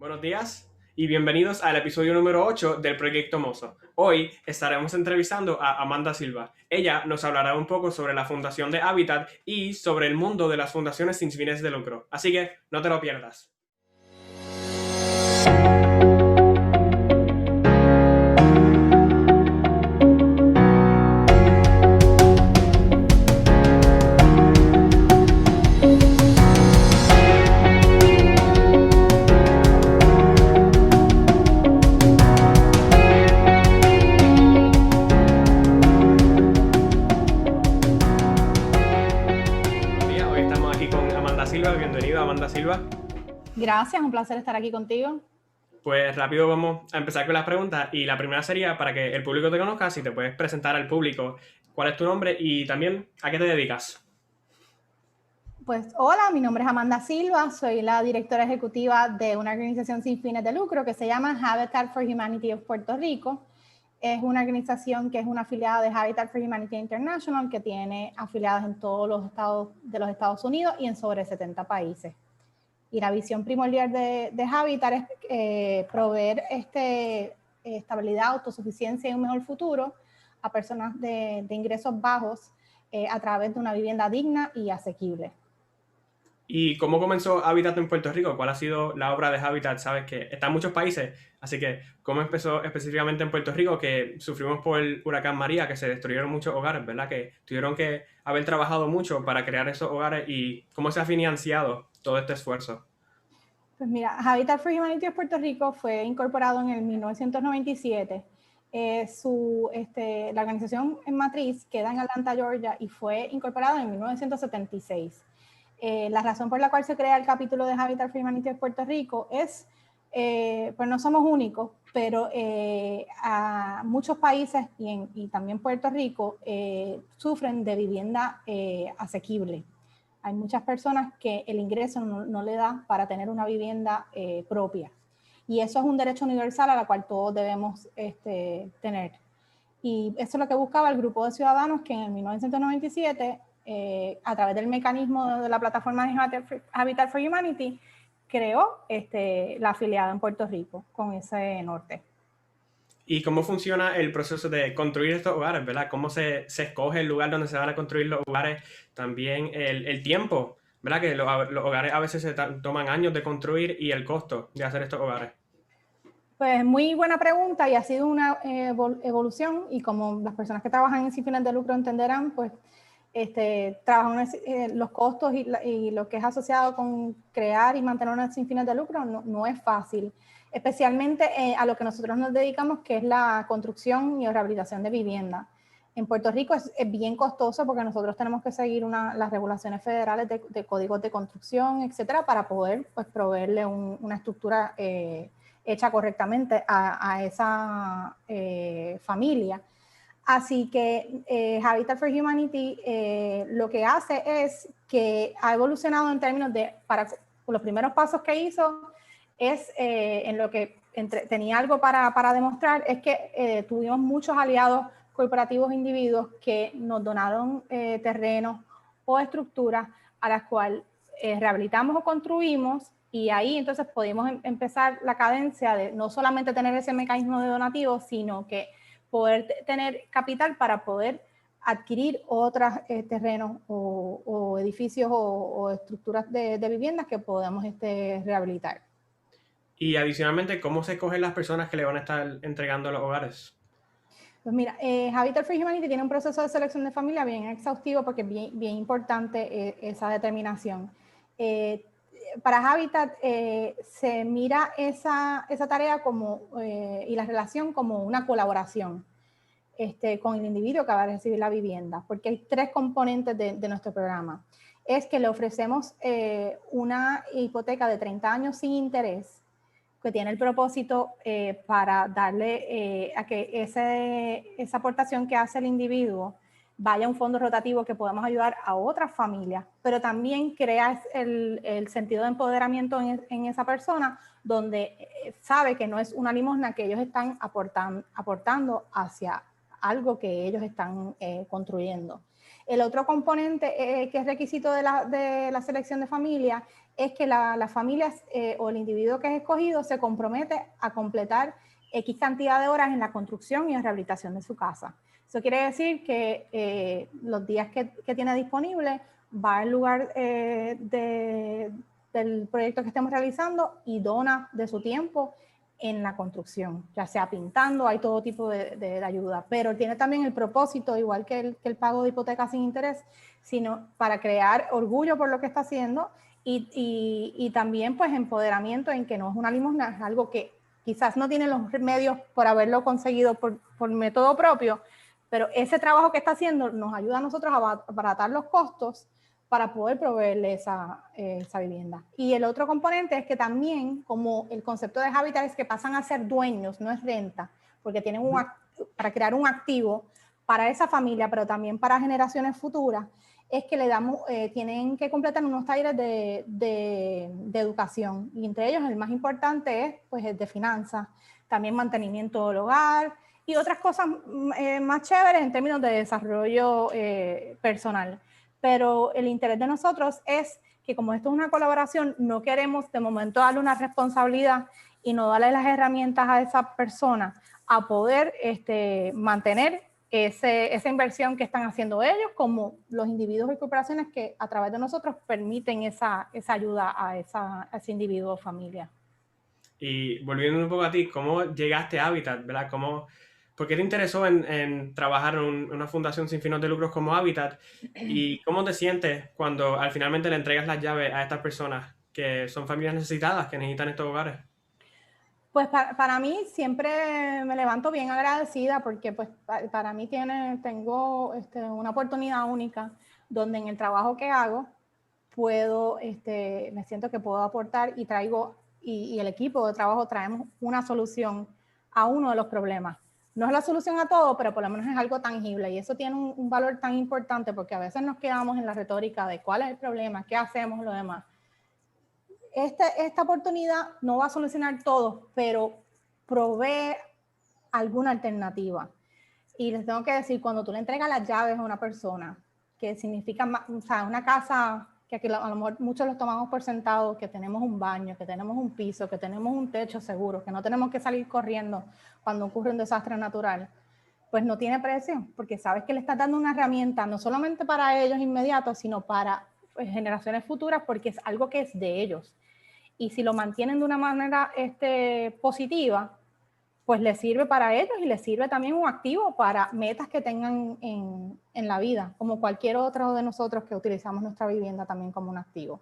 Buenos días y bienvenidos al episodio número 8 del Proyecto Mozo. Hoy estaremos entrevistando a Amanda Silva. Ella nos hablará un poco sobre la fundación de Habitat y sobre el mundo de las fundaciones sin fines de lucro. Así que no te lo pierdas. Hoy estamos aquí con Amanda Silva. Bienvenida, Amanda Silva. Gracias, un placer estar aquí contigo. Pues rápido vamos a empezar con las preguntas y la primera sería para que el público te conozca, si te puedes presentar al público cuál es tu nombre y también a qué te dedicas. Pues hola, mi nombre es Amanda Silva, soy la directora ejecutiva de una organización sin fines de lucro que se llama Habitat for Humanity of Puerto Rico. Es una organización que es una afiliada de Habitat for Humanity International que tiene afiliadas en todos los estados de los Estados Unidos y en sobre 70 países. Y la visión primordial de Habitat es proveer estabilidad, autosuficiencia y un mejor futuro a personas de ingresos bajos a través de una vivienda digna y asequible. ¿Y cómo comenzó Habitat en Puerto Rico? ¿Cuál ha sido la obra de Habitat? Sabes que está en muchos países, así que ¿cómo empezó específicamente en Puerto Rico? Que sufrimos por el huracán María, que se destruyeron muchos hogares, ¿verdad? Que tuvieron que haber trabajado mucho para crear esos hogares y cómo se ha financiado todo este esfuerzo. Pues mira, Habitat for Humanity of Puerto Rico fue incorporado en el 1997. La organización en matriz queda en Atlanta, Georgia, y fue incorporado en 1976. La razón por la cual se crea el capítulo de Habitat for Humanity of Puerto Rico es, pues no somos únicos, pero a muchos países y también Puerto Rico sufren de vivienda asequible. Hay muchas personas que el ingreso no le da para tener una vivienda propia. Y eso es un derecho universal a la cual todos debemos tener. Y eso es lo que buscaba el grupo de ciudadanos que en el 1997, a través del mecanismo de la plataforma de Habitat for Humanity, creó la afiliada en Puerto Rico con ese norte. ¿Y cómo funciona el proceso de construir estos hogares, ¿verdad? ¿Cómo se escoge el lugar donde se van a construir los hogares? También el tiempo, ¿verdad? Que los hogares a veces se toman años de construir y el costo de hacer estos hogares. Pues muy buena pregunta y ha sido una evolución, y como las personas que trabajan en sin fines de lucro entenderán, pues trabajan los costos y lo que es asociado con crear y mantener una sin fines de lucro no es fácil, especialmente a lo que nosotros nos dedicamos, que es la construcción y rehabilitación de vivienda. En Puerto Rico es bien costoso porque nosotros tenemos que seguir las regulaciones federales de códigos de construcción, etcétera, para poder pues, proveerle una estructura hecha correctamente a esa familia. Así que Habitat for Humanity lo que hace es que ha evolucionado en términos de, para los primeros pasos que hizo, es en lo que tenía algo para demostrar, es que tuvimos muchos aliados corporativos e individuos que nos donaron terrenos o estructuras a las cuales rehabilitamos o construimos, y ahí entonces podemos empezar la cadencia de no solamente tener ese mecanismo de donativo, sino que poder tener capital para poder adquirir otros terrenos o edificios o estructuras de viviendas que podamos rehabilitar. Y adicionalmente, ¿cómo se escogen las personas que le van a estar entregando los hogares? Pues mira, Habitat for Humanity tiene un proceso de selección de familia bien exhaustivo porque es bien importante esa determinación. Para Habitat se mira esa tarea y la relación como una colaboración con el individuo que va a recibir la vivienda, porque hay tres componentes de nuestro programa. Es que le ofrecemos una hipoteca de 30 años sin interés, que tiene el propósito para darle a que esa aportación que hace el individuo vaya a un fondo rotativo que podamos ayudar a otras familias, pero también crea el sentido de empoderamiento en esa persona, donde sabe que no es una limosna, que ellos están aportando hacia algo que ellos están construyendo. El otro componente que es requisito de la selección de familia es que la familia o el individuo que es escogido se compromete a completar X cantidad de horas en la construcción y en rehabilitación de su casa. Eso quiere decir que los días que tiene disponible va al lugar del proyecto que estemos realizando y dona de su tiempo en la construcción, ya sea pintando, hay todo tipo de ayuda, pero tiene también el propósito, igual que el pago de hipoteca sin interés, sino para crear orgullo por lo que está haciendo y también pues empoderamiento en que no es una limosna, es algo que quizás no tiene los medios por haberlo conseguido por método propio, pero ese trabajo que está haciendo nos ayuda a nosotros a abaratar los costos para poder proveerle esa vivienda. Y el otro componente es que también, como el concepto de hábitat es que pasan a ser dueños, no es renta, porque tienen para crear un activo para esa familia, pero también para generaciones futuras, es que le damos, tienen que completar unos talleres de educación. Y entre ellos el más importante es pues, el de finanzas, también mantenimiento del hogar y otras cosas más chéveres en términos de desarrollo personal. Pero el interés de nosotros es que como esto es una colaboración, no queremos de momento darle una responsabilidad y no darle las herramientas a esa persona a poder mantener esa inversión que están haciendo ellos, como los individuos y corporaciones que a través de nosotros permiten esa ayuda a ese individuo o familia. Y volviendo un poco a ti, ¿cómo llegaste a Habitat, verdad? ¿Por qué te interesó en trabajar en una fundación sin fines de lucros como Habitat? ¿Y cómo te sientes cuando al finalmente le entregas las llaves a estas personas que son familias necesitadas, que necesitan estos hogares? Pues para mí siempre me levanto bien agradecida porque pues para mí tengo una oportunidad única donde en el trabajo que hago puedo, me siento que puedo aportar y traigo, y el equipo de trabajo traemos una solución a uno de los problemas. No es la solución a todo, pero por lo menos es algo tangible y eso tiene un valor tan importante porque a veces nos quedamos en la retórica de cuál es el problema, qué hacemos, lo demás. Esta oportunidad no va a solucionar todo, pero provee alguna alternativa. Y les tengo que decir, cuando tú le entregas las llaves a una persona, que significa, o sea, una casa que aquí a lo mejor muchos los tomamos por sentado, que tenemos un baño, que tenemos un piso, que tenemos un techo seguro, que no tenemos que salir corriendo cuando ocurre un desastre natural, pues no tiene precio, porque sabes que le estás dando una herramienta no solamente para ellos inmediatos, sino para pues, generaciones futuras, porque es algo que es de ellos. Y si lo mantienen de una manera positiva, pues les sirve para ellos y les sirve también un activo para metas que tengan en la vida, como cualquier otro de nosotros que utilizamos nuestra vivienda también como un activo.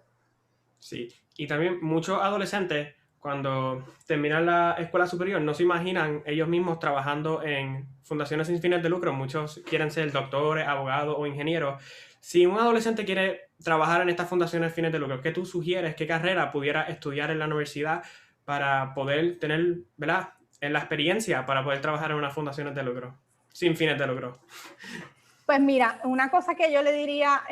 Sí, y también muchos adolescentes cuando terminan la escuela superior no se imaginan ellos mismos trabajando en fundaciones sin fines de lucro. Muchos quieren ser doctores, abogados o ingenieros. Si un adolescente quiere trabajar en estas fundaciones sin fines de lucro, ¿qué tú sugieres? ¿Qué carrera pudiera estudiar en la universidad para poder tener, ¿verdad?, en la experiencia para poder trabajar en unas fundaciones de lucro, sin fines de lucro? Pues mira, una cosa que yo le diría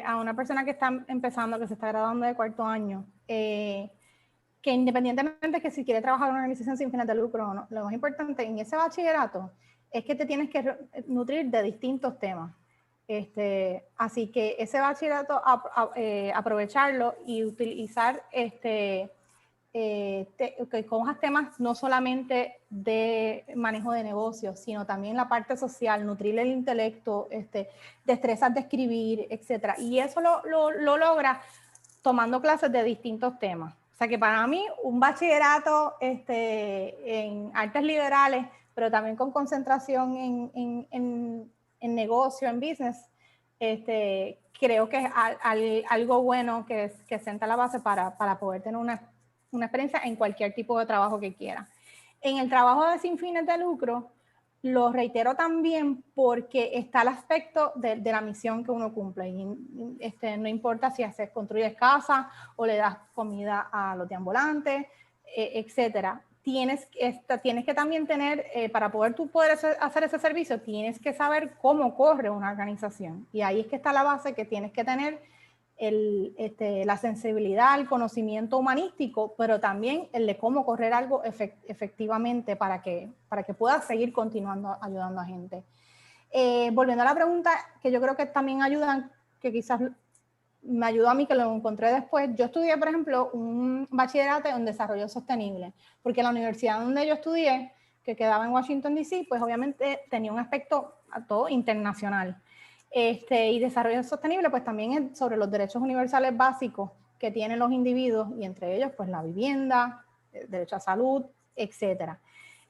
a una persona que está empezando, que se está graduando de cuarto año, que independientemente de que si quiere trabajar en una organización sin fines de lucro o no, lo más importante en ese bachillerato es que te tienes que nutrir de distintos temas. Así que ese bachillerato aprovecharlo y utilizar que cojas temas no solamente de manejo de negocios, sino también la parte social, nutrir el intelecto, destrezas de escribir, etc. Y eso lo logra tomando clases de distintos temas. O sea que para mí un bachillerato en artes liberales, pero también con concentración en negocio, en business, creo que es algo bueno que sienta la base para poder tener una experiencia en cualquier tipo de trabajo que quiera. En el trabajo de sin fines de lucro, lo reitero también porque está el aspecto de la misión que uno cumple. Y, no importa si construyes casa o le das comida a los deambulantes, etcétera. Tienes que también tener, para poder tú poder hacer ese servicio, tienes que saber cómo corre una organización. Y ahí es que está la base que tienes que tener la sensibilidad, el conocimiento humanístico, pero también el de cómo correr algo efectivamente para que puedas seguir continuando ayudando a gente. Volviendo a la pregunta, que yo creo que también ayudan, que quizás me ayudó a mí, que lo encontré después. Yo estudié, por ejemplo, un bachillerato en desarrollo sostenible, porque la universidad donde yo estudié, que quedaba en Washington, D.C., pues obviamente tenía un aspecto a todo internacional. Y desarrollo sostenible, pues también es sobre los derechos universales básicos que tienen los individuos, y entre ellos, pues la vivienda, el derecho a salud, etcétera.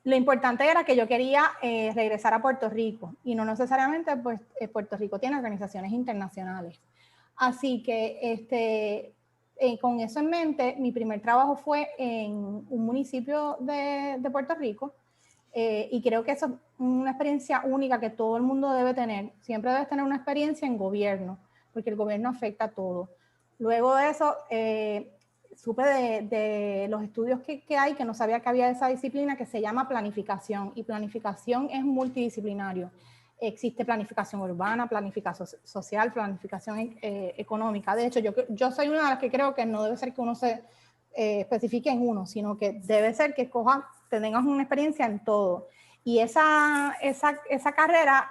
Lo importante era que yo quería regresar a Puerto Rico, y no necesariamente, pues Puerto Rico tiene organizaciones internacionales. Así que con eso en mente, mi primer trabajo fue en un municipio de Puerto Rico, y creo que eso es una experiencia única que todo el mundo debe tener. Siempre debes tener una experiencia en gobierno, porque el gobierno afecta a todo. Luego de eso, supe de los estudios que hay, que no sabía que había esa disciplina que se llama planificación, y planificación es multidisciplinario. Existe planificación urbana, planificación social, planificación económica. De hecho, yo soy una de las que creo que no debe ser que uno se especifique en uno, sino que debe ser que tengas una experiencia en todo. Y esa carrera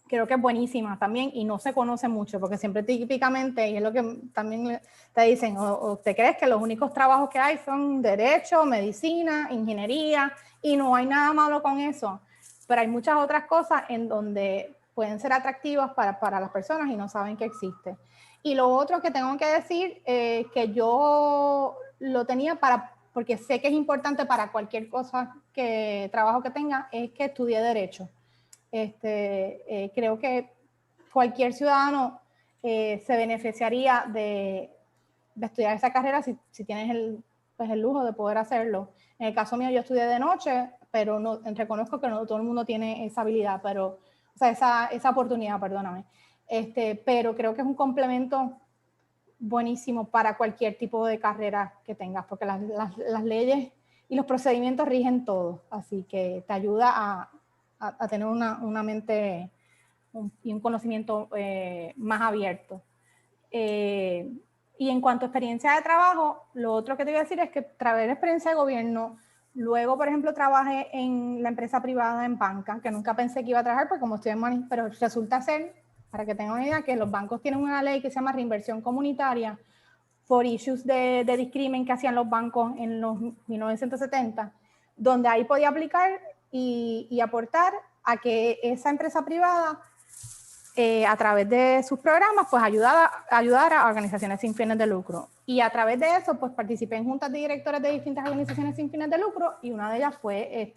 creo que es buenísima también, y no se conoce mucho, porque siempre típicamente, y es lo que también te dicen, o te crees que los únicos trabajos que hay son derecho, medicina, ingeniería, y no hay nada malo con eso, pero hay muchas otras cosas en donde pueden ser atractivas para las personas y no saben que existe. Y lo otro que tengo que decir, que yo lo tenía porque sé que es importante para cualquier cosa, trabajo que tenga, es que estudié Derecho. Creo que cualquier ciudadano se beneficiaría de estudiar esa carrera si tienes pues el lujo de poder hacerlo. En el caso mío, yo estudié de noche, pero no, reconozco que no todo el mundo tiene esa habilidad, o sea, esa oportunidad, perdóname. Pero creo que es un complemento buenísimo para cualquier tipo de carrera que tengas, porque las leyes y los procedimientos rigen todo, así que te ayuda a tener una mente y un conocimiento más abierto. Y en cuanto a experiencia de trabajo, lo otro que te voy a decir es que trabajé la experiencia de gobierno. Luego, por ejemplo, trabajé en la empresa privada en banca, que nunca pensé que iba a trabajar, porque como estoy en money, pero resulta ser, para que tengan una idea, que los bancos tienen una ley que se llama reinversión comunitaria por issues de discrimen que hacían los bancos en los 1970, donde ahí podía aplicar y aportar a que esa empresa privada, a través de sus programas, pues ayudar a organizaciones sin fines de lucro. Y a través de eso, pues participé en juntas de directores de distintas organizaciones sin fines de lucro, y una de ellas fue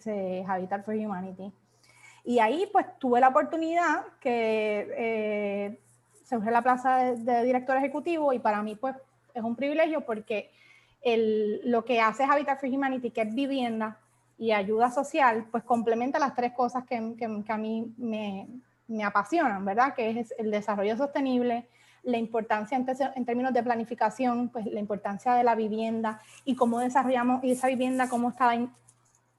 Habitat for Humanity. Y ahí pues tuve la oportunidad que surgió la plaza de director ejecutivo, y para mí pues es un privilegio, porque lo que hace Habitat for Humanity, que es vivienda y ayuda social, pues complementa las tres cosas que a mí me apasionan, ¿verdad? Que es el desarrollo sostenible, la importancia en términos de planificación, pues la importancia de la vivienda y cómo desarrollamos esa vivienda, cómo está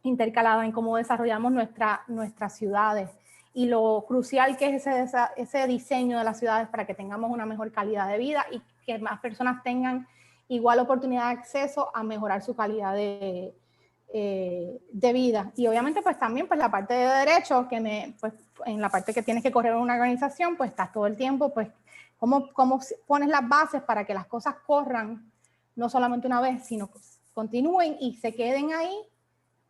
intercalada en cómo desarrollamos nuestras ciudades, y lo crucial que es ese diseño de las ciudades para que tengamos una mejor calidad de vida y que más personas tengan igual oportunidad de acceso a mejorar su calidad de vida. Y obviamente pues también pues la parte de derecho, pues en la parte que tienes que correr una organización, pues estás todo el tiempo, pues cómo pones las bases para que las cosas corran no solamente una vez, sino continúen y se queden ahí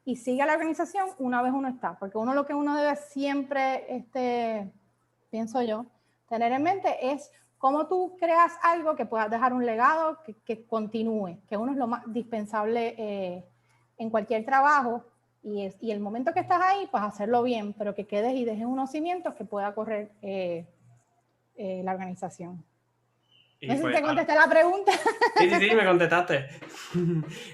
y siga la organización una vez uno está, porque lo que uno debe siempre, pienso yo, tener en mente es cómo tú creas algo que puedas dejar un legado que continúe, que uno es lo más dispensable en cualquier trabajo, y el momento que estás ahí, pues hacerlo bien, pero que quedes y dejes unos cimientos que pueda correr la organización. Y No sé si pues, te contesté la pregunta. sí, me contestaste.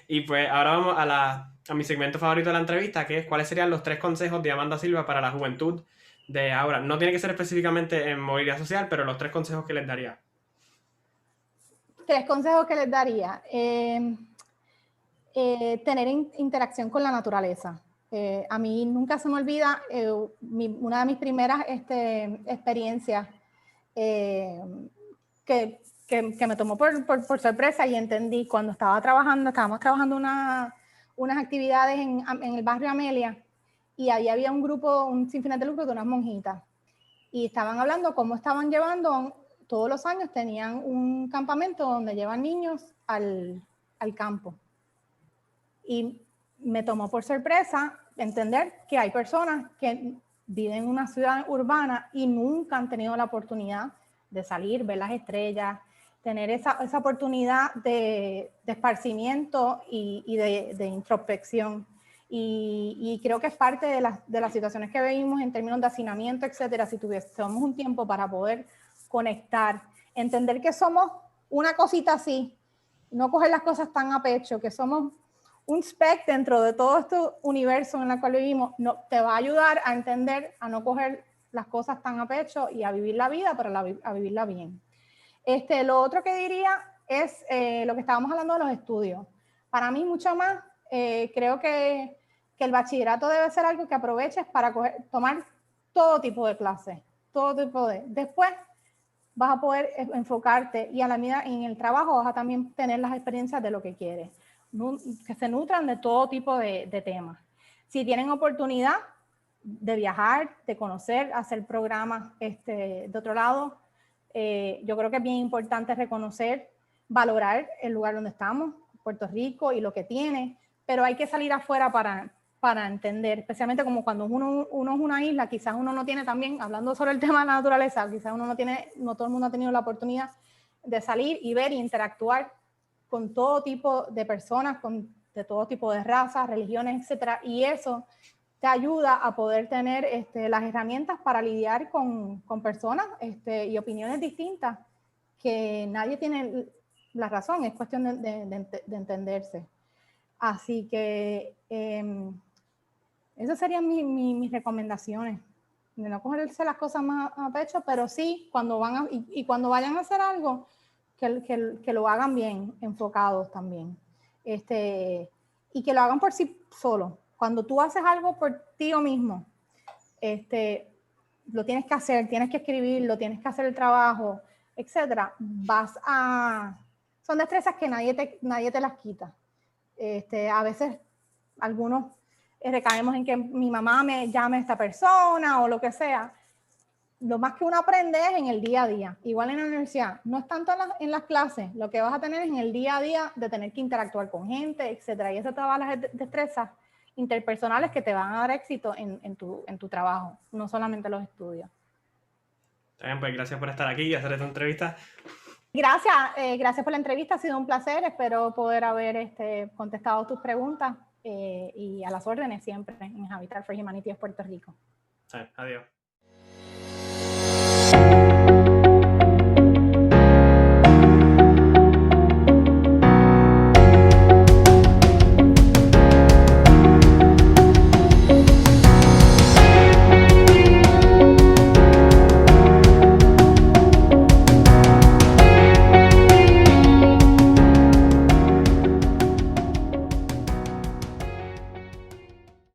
Y pues ahora vamos a mi segmento favorito de la entrevista, que es cuáles serían los 3 consejos de Amanda Silva para la juventud de ahora. No tiene que ser específicamente en movilidad social, pero los 3 consejos que les daría. 3 consejos que les daría. Tener interacción con la naturaleza. A mí nunca se me olvida una de mis primeras experiencias que me tomó por sorpresa, y entendí cuando estábamos trabajando unas actividades en el barrio Amelia, y ahí había un grupo, un sin fines de lucro, de unas monjitas, y estaban hablando cómo estaban llevando todos los años tenían un campamento donde llevan niños al campo. Y me tomó por sorpresa entender que hay personas que viven en una ciudad urbana y nunca han tenido la oportunidad de salir, ver las estrellas, tener esa oportunidad de esparcimiento y de introspección. Y creo que es parte de las situaciones que vivimos en términos de hacinamiento, etcétera. Si tuviésemos un tiempo para poder conectar, entender que somos una cosita así, no coger las cosas tan a pecho, que somos un speck dentro de todo este universo en el cual vivimos, no, te va a ayudar a entender, a no coger las cosas tan a pecho y a vivir la vida, pero a vivirla bien. Lo otro que diría es lo que estábamos hablando de los estudios. Para mí, mucho más, creo que el bachillerato debe ser algo que aproveches para tomar todo tipo de clases, todo tipo de... Después vas a poder enfocarte y a la medida en el trabajo vas a también tener las experiencias de lo que quieres, que se nutran de todo tipo de temas. Si tienen oportunidad de viajar, de conocer, hacer programas de otro lado, yo creo que es bien importante reconocer, valorar el lugar donde estamos, Puerto Rico y lo que tiene, pero hay que salir afuera para entender, especialmente como cuando uno es una isla, quizás uno no tiene también, hablando sobre el tema de la naturaleza, quizás uno no todo el mundo ha tenido la oportunidad de salir y ver e interactuar con todo tipo de personas, de todo tipo de razas, religiones, etcétera, y eso te ayuda a poder tener las herramientas para lidiar con personas y opiniones distintas, que nadie tiene la razón, es cuestión de entenderse. Así que esas serían mis recomendaciones, de no cogerse las cosas más a pecho, pero sí, cuando cuando vayan a hacer algo, que lo hagan bien, enfocados también. Y que lo hagan por sí solo. Cuando tú haces algo por ti mismo, lo tienes que hacer, tienes que escribirlo, tienes que hacer el trabajo, etcétera, son destrezas que nadie te las quita. A veces algunos recaemos en que mi mamá me llame a esta persona o lo que sea. Lo más que uno aprende es en el día a día. Igual en la universidad, no es tanto en las clases, lo que vas a tener es en el día a día de tener que interactuar con gente, etcétera. Y eso te va a las destrezas interpersonales que te van a dar éxito en tu trabajo, no solamente los estudios. Está bien, pues gracias por estar aquí y hacer esta entrevista. Gracias por la entrevista, ha sido un placer, espero poder haber contestado tus preguntas y a las órdenes siempre en Habitat for Humanity de Puerto Rico. Adiós.